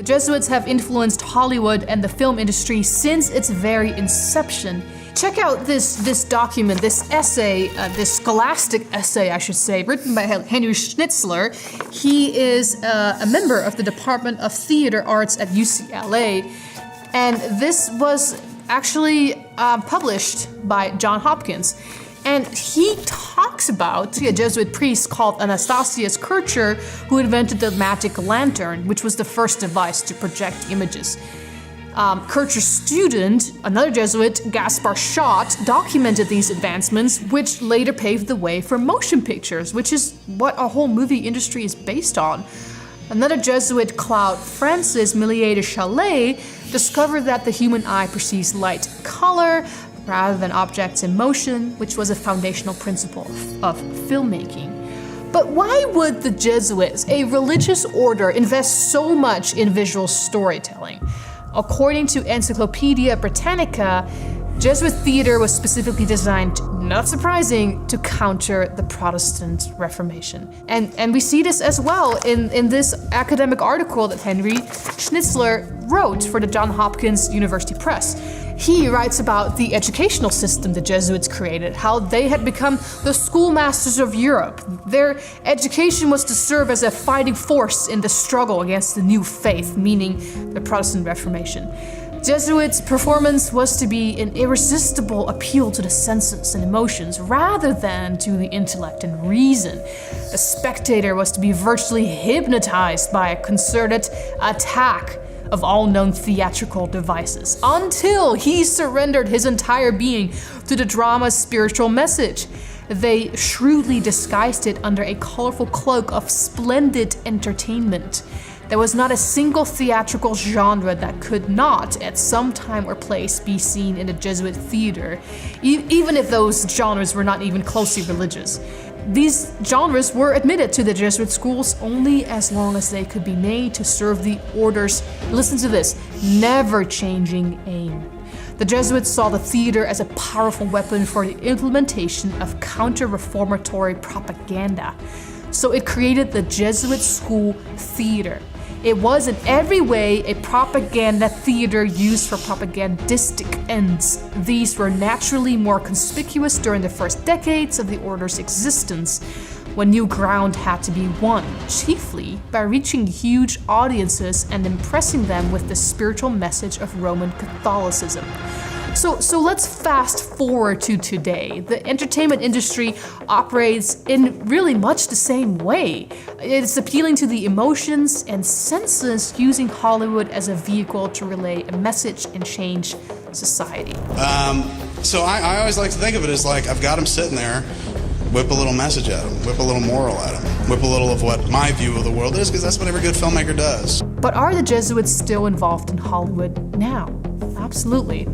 The Jesuits have influenced Hollywood and the film industry since its very inception. Check out this document, this essay, this scholastic essay, I should say, written by Henry Schnitzler. He is a member of the Department of Theater Arts at UCLA, and this was actually published by Johns Hopkins. And he talks about a Jesuit priest called Anastasius Kircher, who invented the magic lantern, which was the first device to project images. Kircher's student, another Jesuit, Gaspar Schott, documented these advancements, which later paved the way for motion pictures, which is what our whole movie industry is based on. Another Jesuit, Claude Francis Millier de Chalais, discovered that the human eye perceives light and color rather than objects in motion, which was a foundational principle of filmmaking. But why would the Jesuits, a religious order, invest so much in visual storytelling? According to Encyclopedia Britannica, Jesuit theater was specifically designed, not surprising, to counter the Protestant Reformation. And we see this as well in this academic article that Henry Schnitzler wrote for the Johns Hopkins University Press. He writes about the educational system the Jesuits created, how they had become the schoolmasters of Europe. Their education was to serve as a fighting force in the struggle against the new faith, meaning the Protestant Reformation. Jesuits' performance was to be an irresistible appeal to the senses and emotions rather than to the intellect and reason. The spectator was to be virtually hypnotized by a concerted attack of all known theatrical devices until he surrendered his entire being to the drama's spiritual message. They shrewdly disguised it under a colorful cloak of splendid entertainment. There was not a single theatrical genre that could not, at some time or place, be seen in a Jesuit theater, even if those genres were not even closely religious. These genres were admitted to the Jesuit schools only as long as they could be made to serve the order's, listen to this, never-changing aim. The Jesuits saw the theater as a powerful weapon for the implementation of counter-reformatory propaganda. So it created the Jesuit school theater. It was in every way a propaganda theater used for propagandistic ends. These were naturally more conspicuous during the first decades of the order's existence, when new ground had to be won, chiefly by reaching huge audiences and impressing them with the spiritual message of Roman Catholicism. So let's fast forward to today. The entertainment industry operates in really much the same way. It's appealing to the emotions and senses, using Hollywood as a vehicle to relay a message and change society. So I always like to think of it as like, I've got him sitting there, whip a little message at him, whip a little moral at him, whip a little of what my view of the world is, because that's what every good filmmaker does. But are the Jesuits still involved in Hollywood now? Absolutely.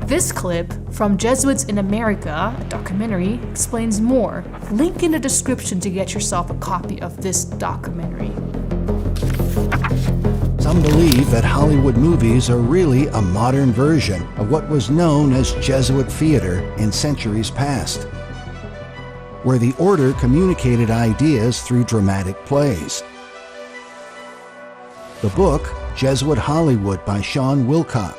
This clip from Jesuits in America, a documentary, explains more. Link in the description to get yourself a copy of this documentary. Some believe that Hollywood movies are really a modern version of what was known as Jesuit theater in centuries past, where the order communicated ideas through dramatic plays. The book, Jesuit Hollywood by Sean Wilcock,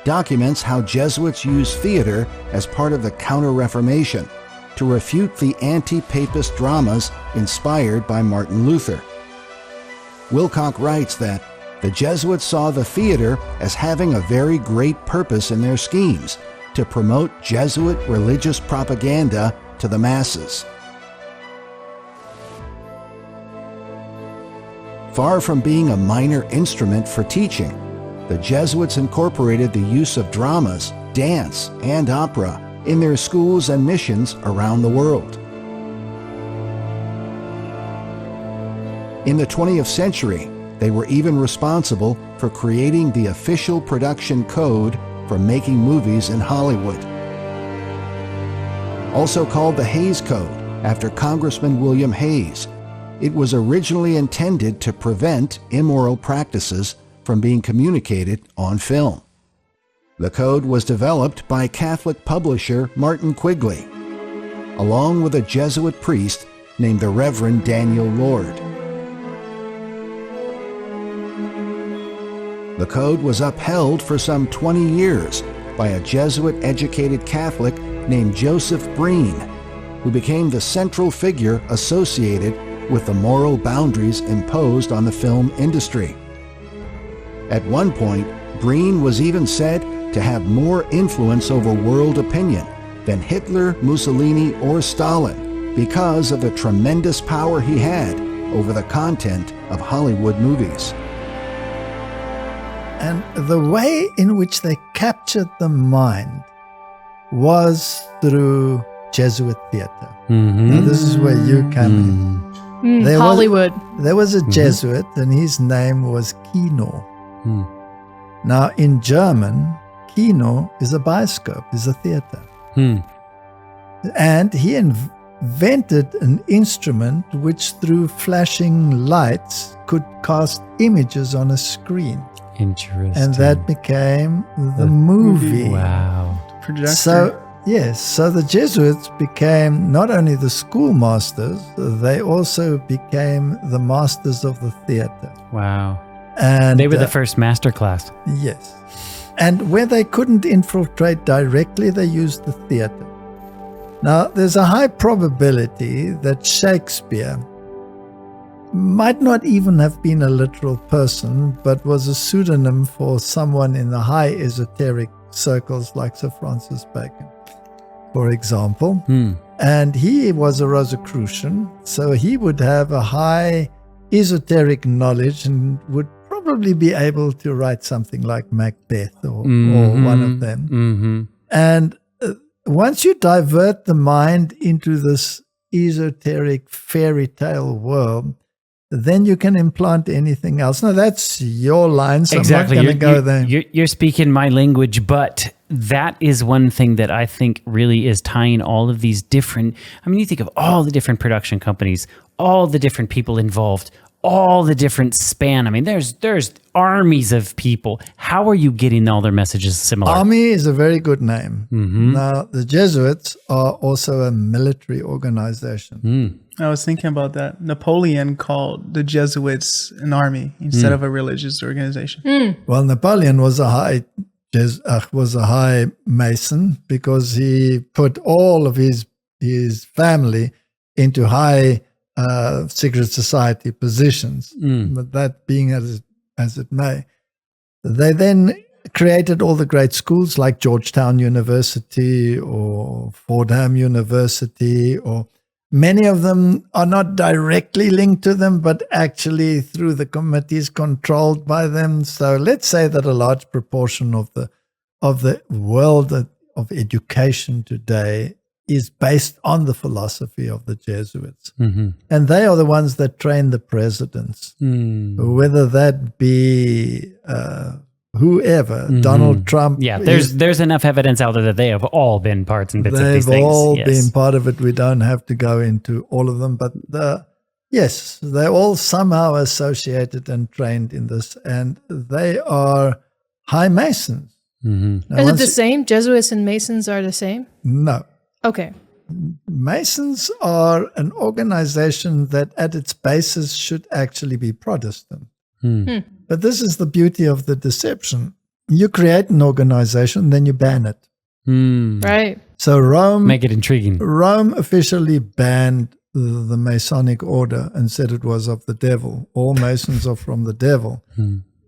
documents how Jesuits used theater as part of the Counter-Reformation to refute the anti-papist dramas inspired by Martin Luther. Wilcock writes that the Jesuits saw the theater as having a very great purpose in their schemes to promote Jesuit religious propaganda to the masses. Far from being a minor instrument for teaching, the Jesuits incorporated the use of dramas, dance, and opera in their schools and missions around the world. In the 20th century, they were even responsible for creating the official production code for making movies in Hollywood. Also called the Hays Code, after Congressman William Hays, it was originally intended to prevent immoral practices from being communicated on film. The code was developed by Catholic publisher Martin Quigley, along with a Jesuit priest named the Reverend Daniel Lord. The code was upheld for some 20 years by a Jesuit-educated Catholic named Joseph Breen, who became the central figure associated with the moral boundaries imposed on the film industry. At one point, Breen was even said to have more influence over world opinion than Hitler, Mussolini, or Stalin because of the tremendous power he had over the content of Hollywood movies. And the way in which they captured the mind was through Jesuit theater. Now, this is where you come in. Hollywood. There was a Jesuit, and his name was Kino. Now, in German, Kino is a bioscope, is a theater. And he invented an instrument which, through flashing lights, could cast images on a screen. Interesting. And that became the movie. Wow. Projector. So the Jesuits became not only the schoolmasters, they also became the masters of the theater. Wow. And They were the first master class. Yes. And where they couldn't infiltrate directly, they used the theater. Now, there's a high probability that Shakespeare might not even have been a literal person, but was a pseudonym for someone in the high esoteric circles like Sir Francis Bacon, for example. And he was a Rosicrucian, so he would have a high esoteric knowledge and would probably be able to write something like Macbeth or one of them. And once you divert the mind into this esoteric fairy tale world, then you can implant anything else. Now, that's your line, so Exactly. I'm not going to go there. You're speaking my language, but that is one thing that I think really is tying all of these different, I mean, you think of all the different production companies, all the different people involved, all the different span. I mean, there's armies of people. How are you getting all their messages similar? Army is a very good name. Now, the Jesuits are also a military organization. I was thinking about that. Napoleon called the Jesuits an army instead of a religious organization. Well, Napoleon was a high Mason because he put all of his family into high secret society positions. But that being as it may, they then created all the great schools like Georgetown University or Fordham University, or many of them are not directly linked to them, but actually through the committees controlled by them. So let's say that a large proportion of the world of education today is based on the philosophy of the Jesuits. And they are the ones that train the presidents, whether that be whoever, Donald Trump. Yeah, there's enough evidence out there that they have all been parts and bits of these things. They've all been part of it. We don't have to go into all of them, but yes, they're all somehow associated and trained in this, and they are high Masons. Now, Is it the same? Jesuits and Masons are the same? No. Okay. Masons are an organization that at its basis should actually be Protestant. But this is the beauty of the deception. You create an organization, then you ban it. Right. So Rome... Make it intriguing. Rome officially banned the Masonic order and said it was of the devil. All Masons are from the devil.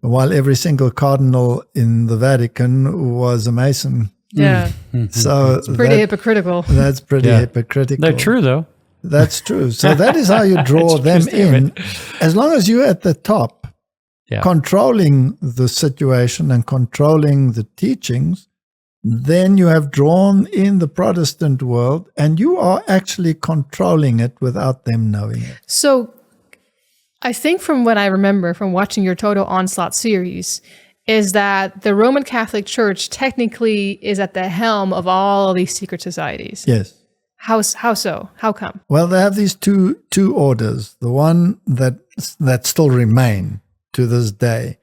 While every single cardinal in the Vatican was a Mason. Yeah. So It's pretty hypocritical. That's pretty hypocritical. They're true, though. That's true. So that is how you draw them in. As long as you're at the top, controlling the situation and controlling the teachings, then you have drawn in the Protestant world, and you are actually controlling it without them knowing it. So I think from what I remember from watching your Total Onslaught series is that the Roman Catholic Church technically is at the helm of all of these secret societies. Yes. How so? How come? Well, they have these two orders. The one that still remain to this day,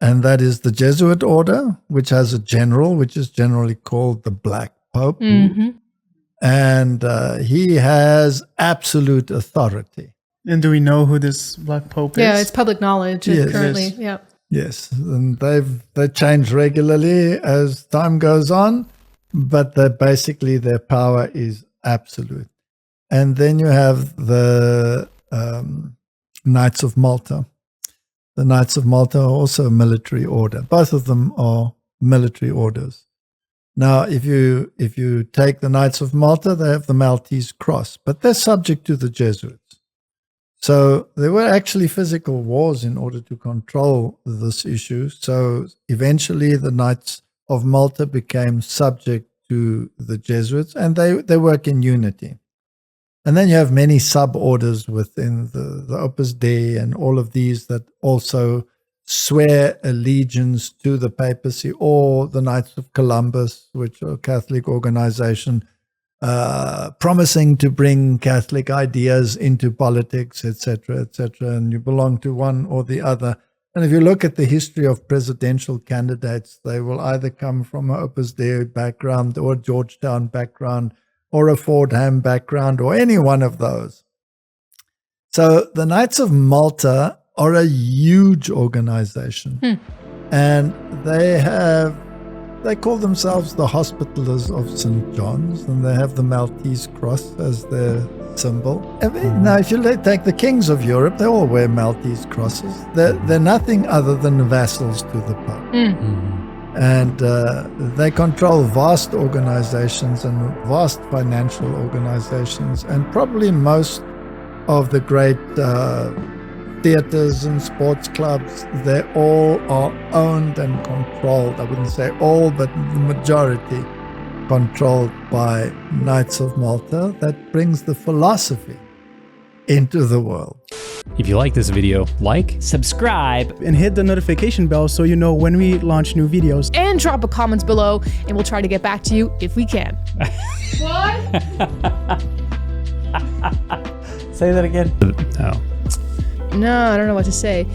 and that is the Jesuit order, which has a general, which is generally called the Black Pope. And he has absolute authority. And do we know who this Black Pope is? Yeah, it's public knowledge Yes. currently. Yes. Yeah. Yes, and they change regularly as time goes on, but basically their power is absolute. And then you have the Knights of Malta. The Knights of Malta are also a military order. Both of them are military orders. Now, if you take the Knights of Malta, they have the Maltese cross, but they're subject to the Jesuits. So there were actually physical wars in order to control this issue. So eventually the Knights of Malta became subject to the Jesuits, and they work in unity. And then you have many sub-orders within the Opus Dei and all of these that also swear allegiance to the papacy, or the Knights of Columbus, which are a Catholic organization, promising to bring Catholic ideas into politics, etc., etc., and you belong to one or the other. And if you look at the history of presidential candidates, they will either come from an Opus Dei background or a Georgetown background or a Fordham background or any one of those. So the Knights of Malta are a huge organization. And they call themselves the Hospitallers of St. John's, and they have the Maltese cross as their symbol. Now, if you take the kings of Europe, they all wear Maltese crosses. They're nothing other than vassals to the Pope. And they control vast organizations and vast financial organizations, and probably most of the great theaters and sports clubs. They all are owned and controlled. I wouldn't say all, but the majority controlled by Knights of Malta. That brings the philosophy into the world. If you like this video, like, Subscribe. And hit the notification bell so you know when we launch new videos. And drop a comment below, and we'll try to get back to you if we can. What? say that again. Oh. No, I don't know what to say.